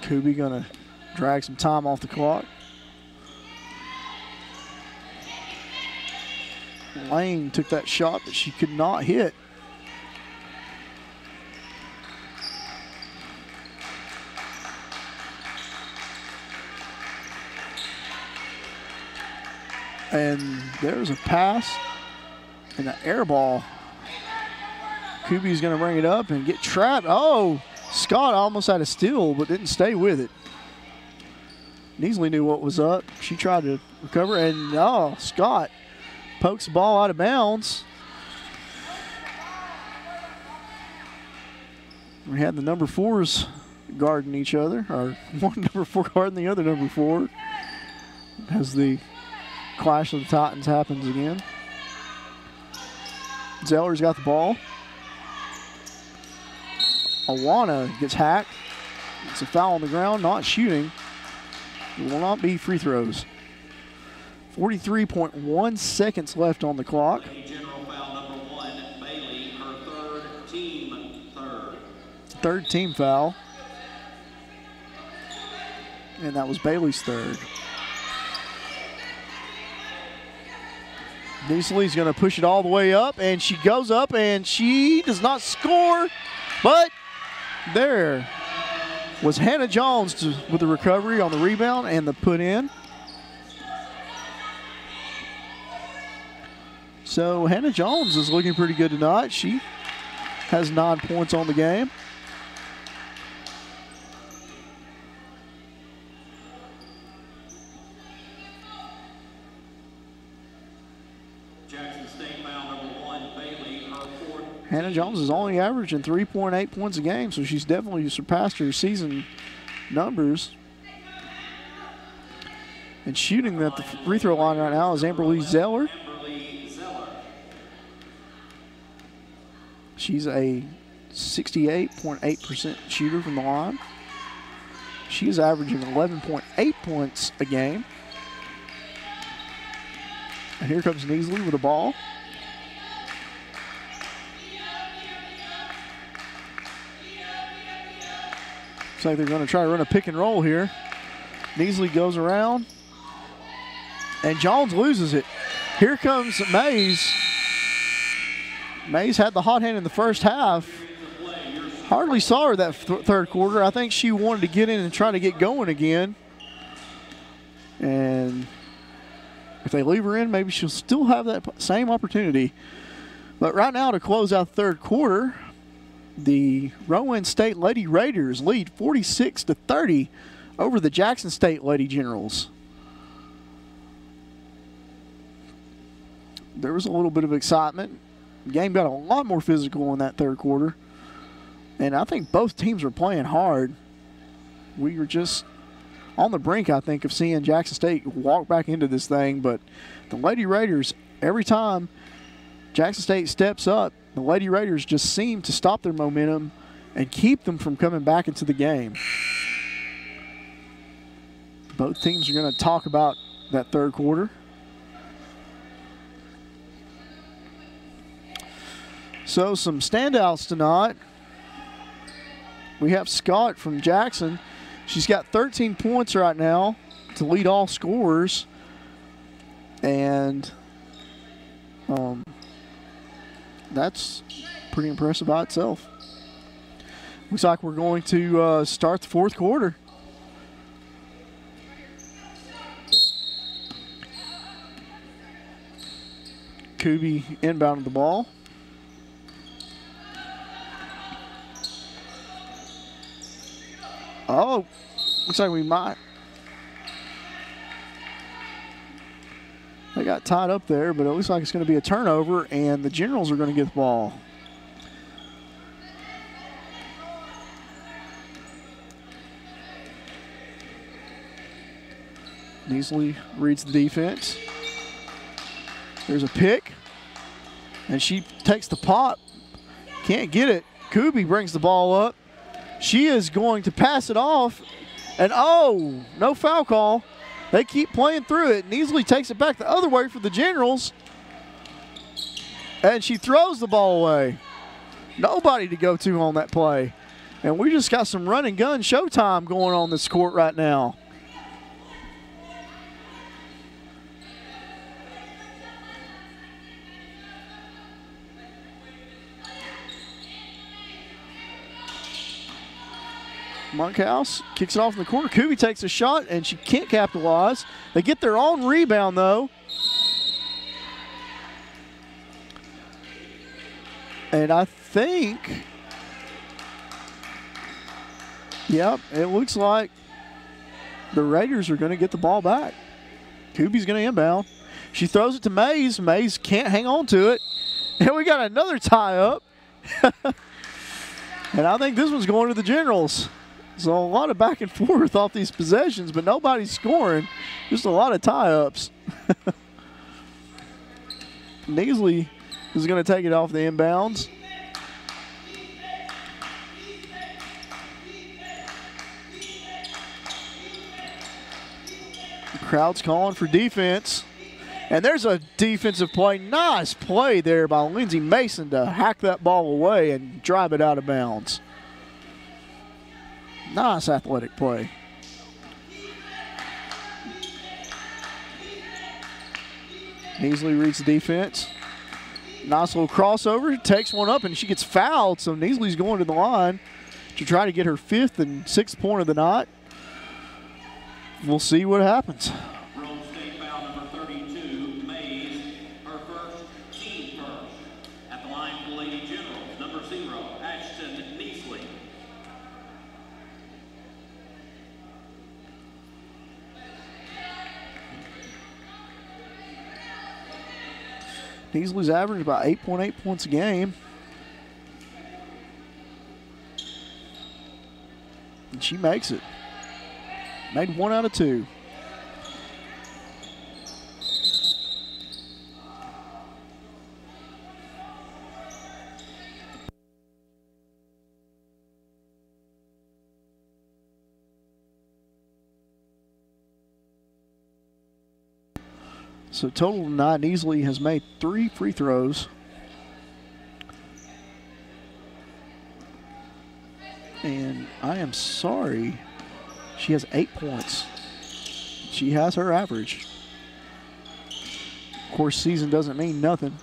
Kubi going to drag some time off the clock. Lane took that shot, but she could not hit. And there's a pass and an air ball. Kubi's going to bring it up and get trapped. Oh, Scott almost had a steal, but didn't stay with it. Easley knew what was up. She tried to recover, and oh, Scott pokes the ball out of bounds. We had the number 4s guarding each other, or one number 4 guarding the other number 4. As the clash of the Titans happens again. Zeller's got the ball. Iwana gets hacked. It's a foul on the ground, not shooting. It will not be free throws. 43.1 seconds left on the clock. General foul number 1, Bailey, her third. Third team foul. And that was Bailey's third. Easley's going to push it all the way up, and she goes up, and she does not score, but there was Hannah Jones with the recovery on the rebound and the put in. So Hannah Jones is looking pretty good tonight. She has 9 points on the game. Hannah Jones is only averaging 3.8 points a game, so she's definitely surpassed her season numbers. And shooting at the free throw line right now is Amberly Zeller. She's a 68.8% shooter from the line. She is averaging 11.8 points a game. And here comes Easley with the ball. Looks like they're going to try to run a pick and roll here. Easley goes around, and Jones loses it. Here comes Mays. Mays had the hot hand in the first half. Hardly saw her that third quarter. I think she wanted to get in and try to get going again. And if they leave her in, maybe she'll still have that same opportunity. But right now, to close out the third quarter, the Roane State Lady Raiders lead 46-30 over the Jackson State Lady Generals. there was a little bit of excitement. The game got a lot more physical in that third quarter. And I think both teams were playing hard. We were just on the brink, I think, of seeing Jackson State walk back into this thing. But the Lady Raiders, every time Jackson State steps up, the Lady Raiders just seem to stop their momentum and keep them from coming back into the game. Both teams are going to talk about that third quarter. So some standouts tonight. We have Scott from Jackson. She's got 13 points right now to lead all scorers. And that's pretty impressive by itself. Looks like we're going to start the fourth quarter. Kuby inbounded the ball. Oh, looks like we might. They got tied up there, but it looks like it's going to be a turnover, and the Generals are going to get the ball. Neasley reads the defense. There's a pick, and she takes the pop. Can't get it. Kuby brings the ball up. She is going to pass it off, and oh, no foul call. They keep playing through it. Neasley takes it back the other way for the Generals, and she throws the ball away. Nobody to go to on that play. And we just got some run and gun showtime going on this court right now. Monkhouse kicks it off in the corner. Kuby takes a shot, and she can't capitalize. They get their own rebound, though. And I think, yep, it looks like the Raiders are going to get the ball back. Kuby's going to inbound. She throws it to Mays. Mays can't hang on to it. And we got another tie-up. And I think this one's going to the Generals. So a lot of back and forth off these possessions, but nobody's scoring. Just a lot of tie-ups. Neasley is going to take it off the inbounds. The crowd's calling for defense. And there's a defensive play. Nice play there by Lindsey Mason to hack that ball away and drive it out of bounds. Nice athletic play. Neasley reads the defense. Nice little crossover. Takes one up, and she gets fouled, so Neasley's going to the line to try to get her 5th and 6th point of the night. We'll see what happens. Roane State foul number 32, Mays, her first, team first. At the line for the Lady Generals, number 0, Ashton Neasley. Neasley's averaged about 8.8 points a game. And she makes it. Made 1 out of 2. So total tonight, Neasley has made 3 free throws. And I am sorry, she has 8 points. She has her average. Of course, season doesn't mean nothing.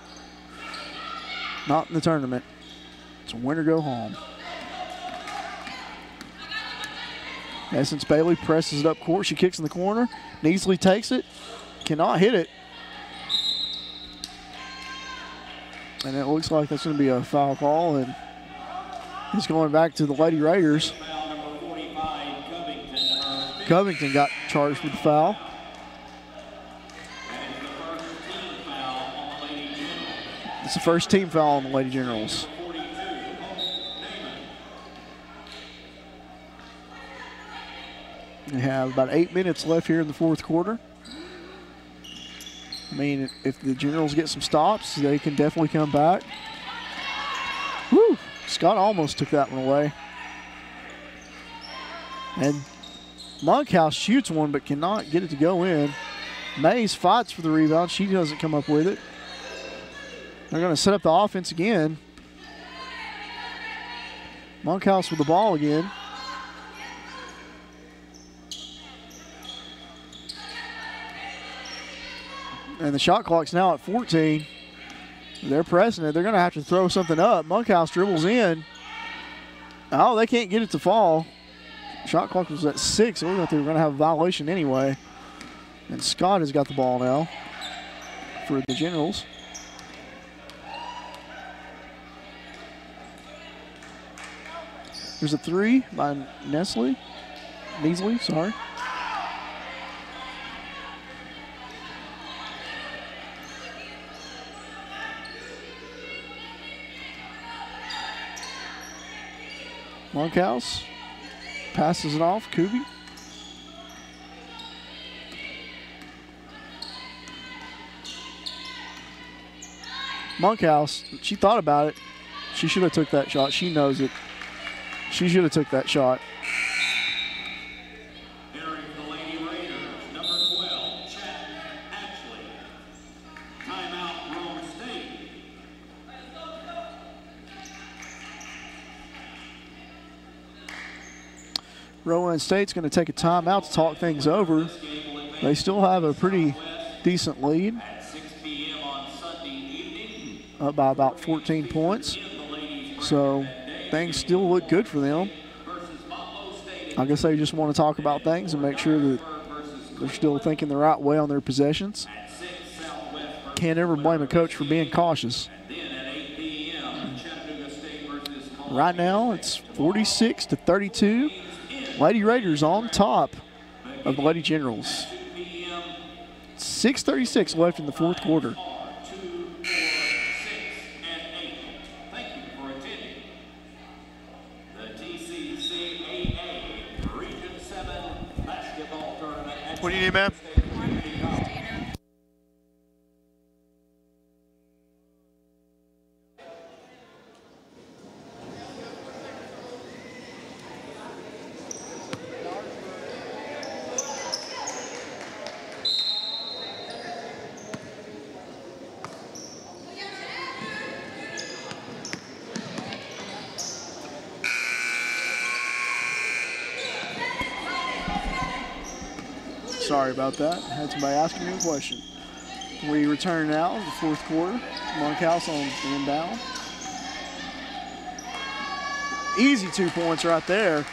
Not in the tournament. It's a win or go home. Essence Bailey presses it up court. She kicks in the corner. Neasley takes it. Cannot hit it. And it looks like that's going to be a foul call, and it's going back to the Lady Raiders. Covington got charged with the foul. That is the first team foul on the Lady the first team foul on the Lady Generals. We have about 8 minutes left here in the fourth quarter. I mean, if the Generals get some stops, they can definitely come back. Woo! Scott almost took that one away. And Monkhouse shoots one but cannot get it to go in. Mays fights for the rebound. She doesn't come up with it. They're going to set up the offense again. Monkhouse with the ball again. And the shot clock's now at 14. They're pressing it. They're going to have to throw something up. Monkhouse dribbles in. Oh, they can't get it to fall. Shot clock was at 6. So we thought they were going to have a violation anyway. And Scott has got the ball now for the Generals. There's a 3 by Neasley, sorry. Monkhouse passes it off, Kubi. Monkhouse, she thought about it. She should have took that shot. She knows it. She should have took that shot. Entering the Lady Raiders, number 12, Chat Ashley. Timeout, Roane State. Roane State's going to take a timeout to talk things over. They still have a pretty decent lead. At 6 p.m. on Sunday evening. Up by about 14 points. So things still look good for them. I guess they just want to talk about things and make sure that they're still thinking the right way on their possessions. Can't ever blame a coach for being cautious. Right now it's 46-32. Lady Raiders on top of the Lady Generals. 6:36 left in the fourth quarter. Thank you for attending the NJCAA Region 7 Basketball Tournament. What do you need, man? Sorry about that. Had somebody asking me a question. We return now to the fourth quarter. Monkhouse on the inbound. Easy 2 points right there.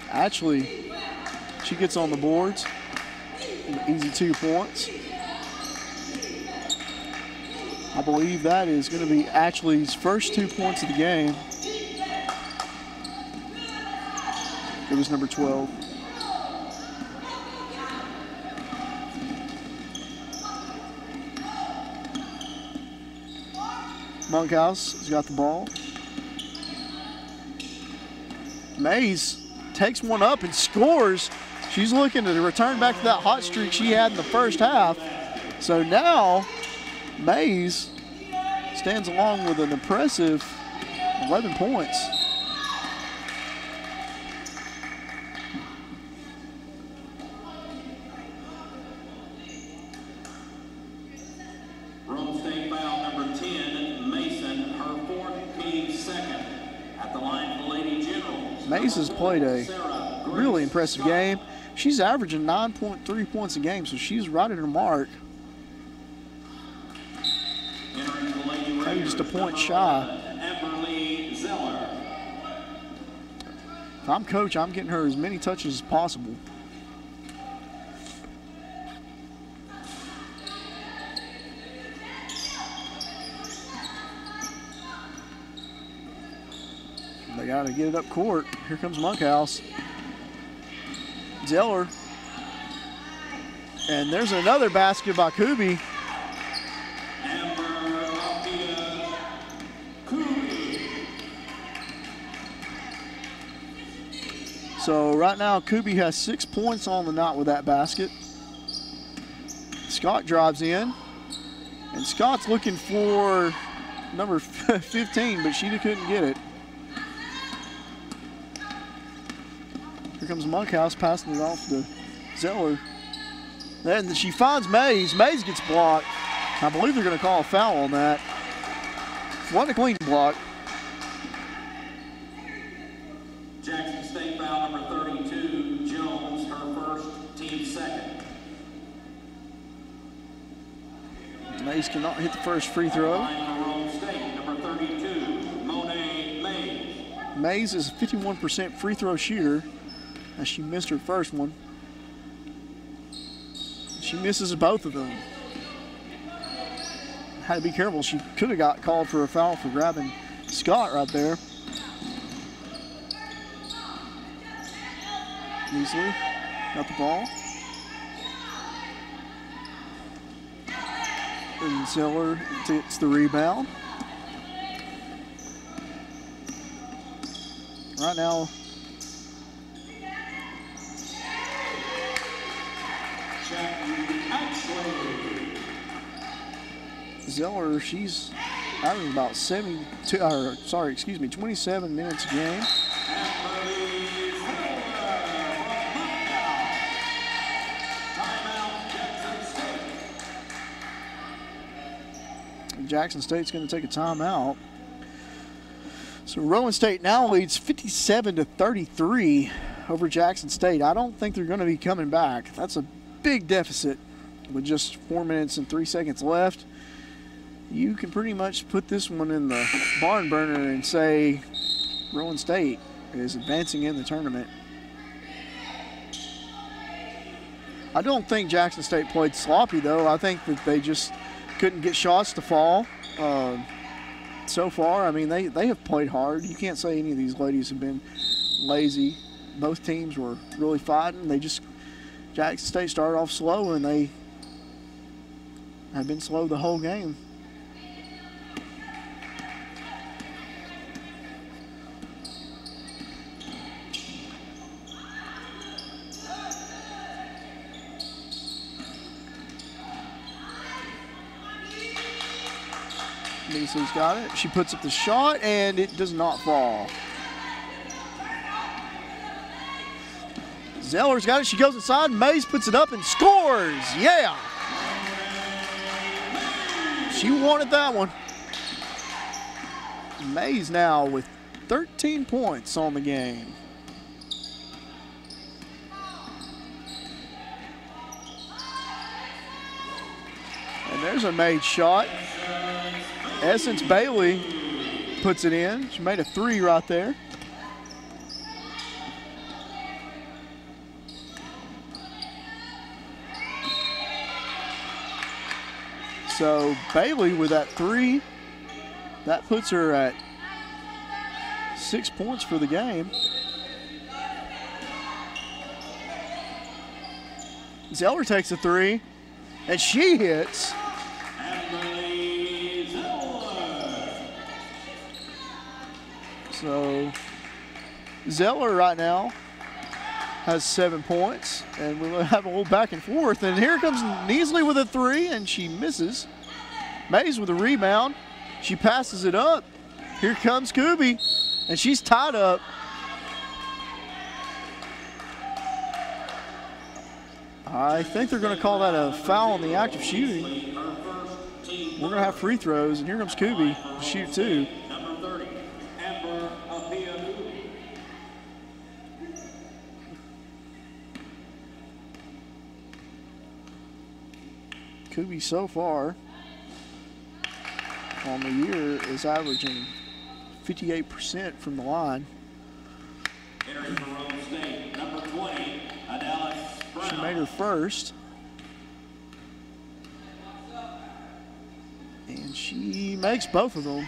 Actually, she gets on the boards. Easy 2 points. I believe that is going to be Ashley's first 2 points of the game. It was number 12. Monkhouse has got the ball. Mays takes one up and scores. She's looking to return back to that hot streak she had in the first half. So now Mays stands along with an impressive 11 points. Roane State foul number 10, Mason, her fourth, team second. At the line for the Lady Generals. Mays has played a really impressive game. She's averaging 9.3 points a game, so she's right at her mark. Maybe just a point shy. If I'm coach, I'm getting her as many touches as possible. They got to get it up court. Here comes Monkhouse. Zeller And there's another basket by Kubi. So right now, Kubi has 6 points on the night with that basket. Scott drives in, and Scott's looking for number 15, but she couldn't get it. Here comes Monkhouse passing it off to Zeller. Then she finds Mays. Mays gets blocked. I believe they're going to call a foul on that. What a clean block. Jackson State foul number 32, Jones, her first, team second. Mays cannot hit the first free throw. Roane State, number 32, Monet Mays. Mays is a 51% free throw shooter, as she missed her first one. She misses both of them. Had to be careful. She could have got called for a foul for grabbing Scott right there. Easily got the ball. And Zeller takes the rebound. Right now, Zeller, she's averaging about 27 minutes a game. Jackson State's going to take a timeout. So Rowan State now leads 57-33 over Jackson State. I don't think they're going to be coming back. That's a big deficit with just 4 minutes and 3 seconds left. You can pretty much put this one in the barn burner and say Rowan State is advancing in the tournament. I don't think Jackson State played sloppy, though. I think that they just couldn't get shots to fall. So far, I mean, they have played hard. You can't say any of these ladies have been lazy. Both teams were really fighting. Jackson State started off slow, and they have been slow the whole game. Macy's got it. She puts up the shot, and it does not fall. Zeller's got it. She goes inside. Mays puts it up and scores. Yeah. She wanted that one. Mays now with 13 points on the game. And there's a made shot. Essence Bailey puts it in. She made a three right there. So Bailey with that three, that puts her at 6 points for the game. Zeller takes a three, and she hits. So Zeller right now has 7 points, and we'll have a little back and forth. And here comes Neasley with a three, and she misses. Mays with a rebound. She passes it up. Here comes Kubi, and she's tied up. I think they're going to call that a foul on the act of shooting. We're going to have free throws, and here comes Kubi to shoot two. Kubi so far on the year is averaging 58% from the line. She made her first. And she makes both of them.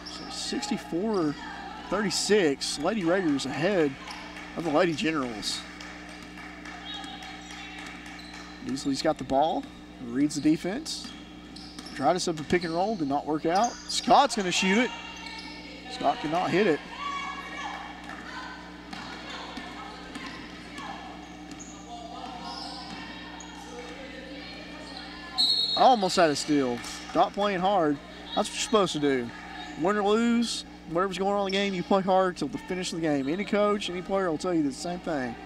So 64-36. Lady Raiders ahead of the Lady Generals. Neasley's got the ball, reads the defense. Tried to set up a pick and roll, did not work out. Scott's going to shoot it. Scott cannot hit it. I almost had a steal. Not playing hard. That's what you're supposed to do. Win or lose, whatever's going on in the game, you play hard till the finish of the game. Any coach, any player will tell you the same thing.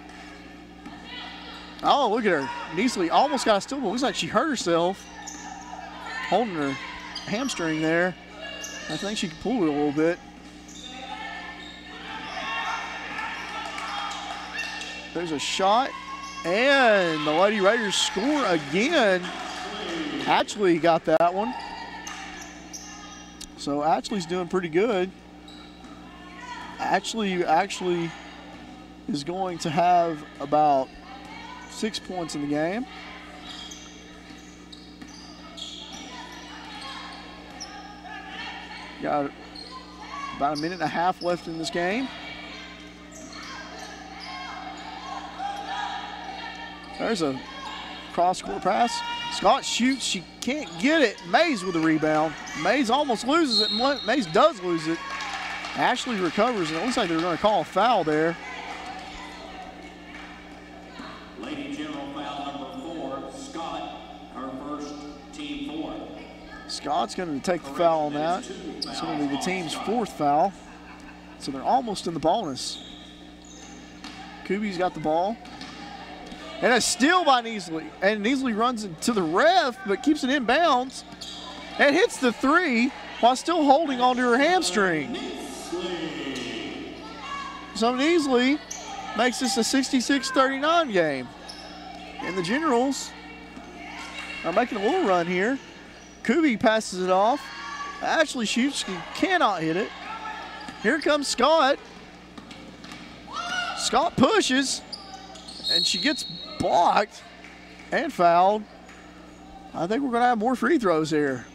Oh, look at her. Neasley almost got a steal, but looks like she hurt herself. Holding her hamstring there. I think she could pull it a little bit. There's a shot, and the Lady Raiders score again. Ashley got that one. So Ashley's doing pretty good. Ashley actually is going to have about 6 points in the game. Got about a minute and a half left in this game. There's a cross-court pass. Scott shoots. She can't get it. Mays with the rebound. Mays almost loses it. Mays does lose it. Ashley recovers, and it looks like they're going to call a foul there. Lady General foul number 4, Scott, her first team 4. Scott's going to take the foul on that. It's going to be the team's 4th foul. So they're almost in the bonus. Kubi's got the ball. And a steal by Neasley. And Neasley runs into the ref, but keeps it in bounds. And hits the 3 while still holding onto her hamstring. So Neasley makes this a 66-39 game. And the Generals are making a little run here. Kubi passes it off. Ashley shoots, she cannot hit it. Here comes Scott. Scott pushes, and she gets blocked and fouled. I think we're going to have more free throws here.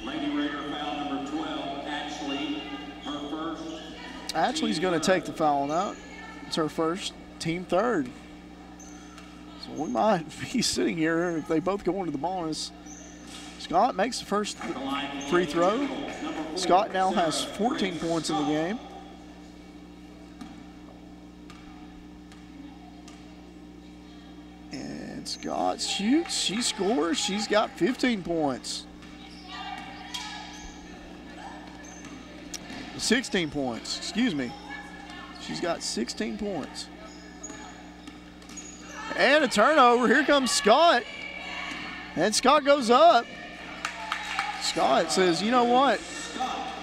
Lady Raider foul number 12, Ashley, her first. Ashley's going to take the foul on that. It's her first, team 3rd. So we might be sitting here if they both go into the bonus. Scott makes the first free throw. Scott now has 14 points in the game. And Scott shoots, she scores, she's got 15 points. 16 points, excuse me. She's got 16 points. And a turnover, here comes Scott. And Scott goes up. Scott says, you know what?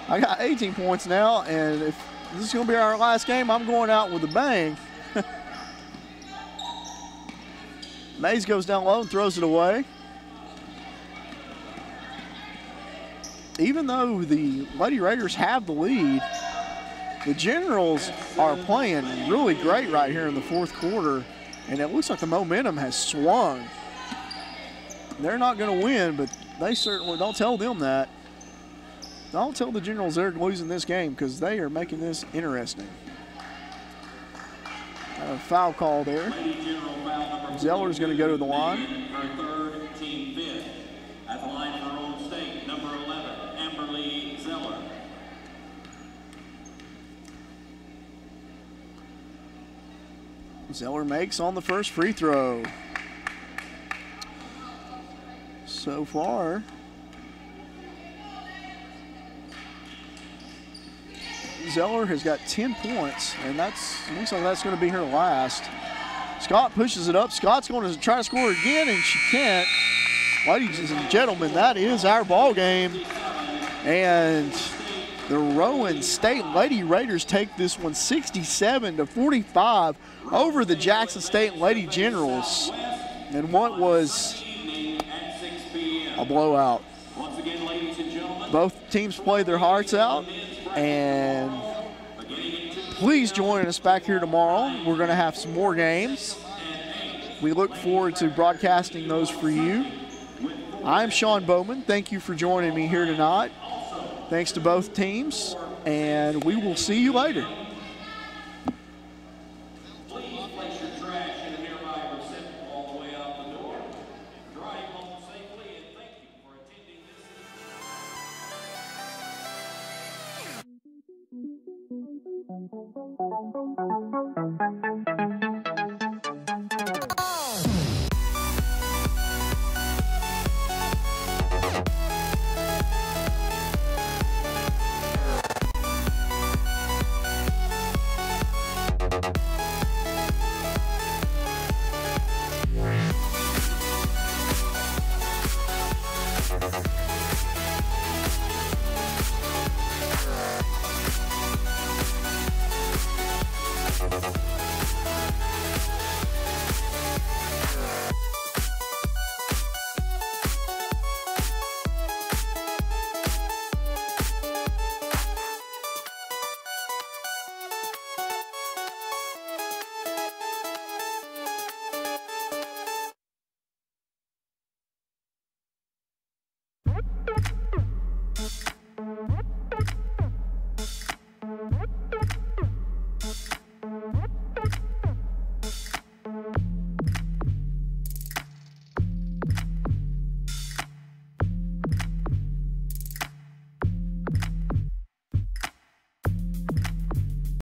I got 18 points now, and if this is going to be our last game, I'm going out with a bang. Mays goes down low and throws it away. Even though the Lady Raiders have the lead, the Generals are playing really great right here in the 4th quarter, and it looks like the momentum has swung. They're not going to win, but they certainly don't tell them that. Don't tell the Generals they're losing this game because they are making this interesting. A foul call there. Zeller's going to go to the line. Her 3rd, team 5th. At the line for Roane State, number 11, Amberly Zeller. Zeller makes on the first free throw. So far, Zeller has got 10 points, and looks like that's going to be her last. Scott pushes it up. Scott's going to try to score again, and she can't. Ladies and gentlemen, that is our ball game. And the Roane State Lady Raiders take this one 67-45 over the Jackson State Lady Generals. And what was a blowout. Both teams played their hearts out, and please join us back here tomorrow. We're going to have some more games. We look forward to broadcasting those for you. I'm Sean Bowman. Thank you for joining me here tonight. Thanks to both teams, and we will see you later.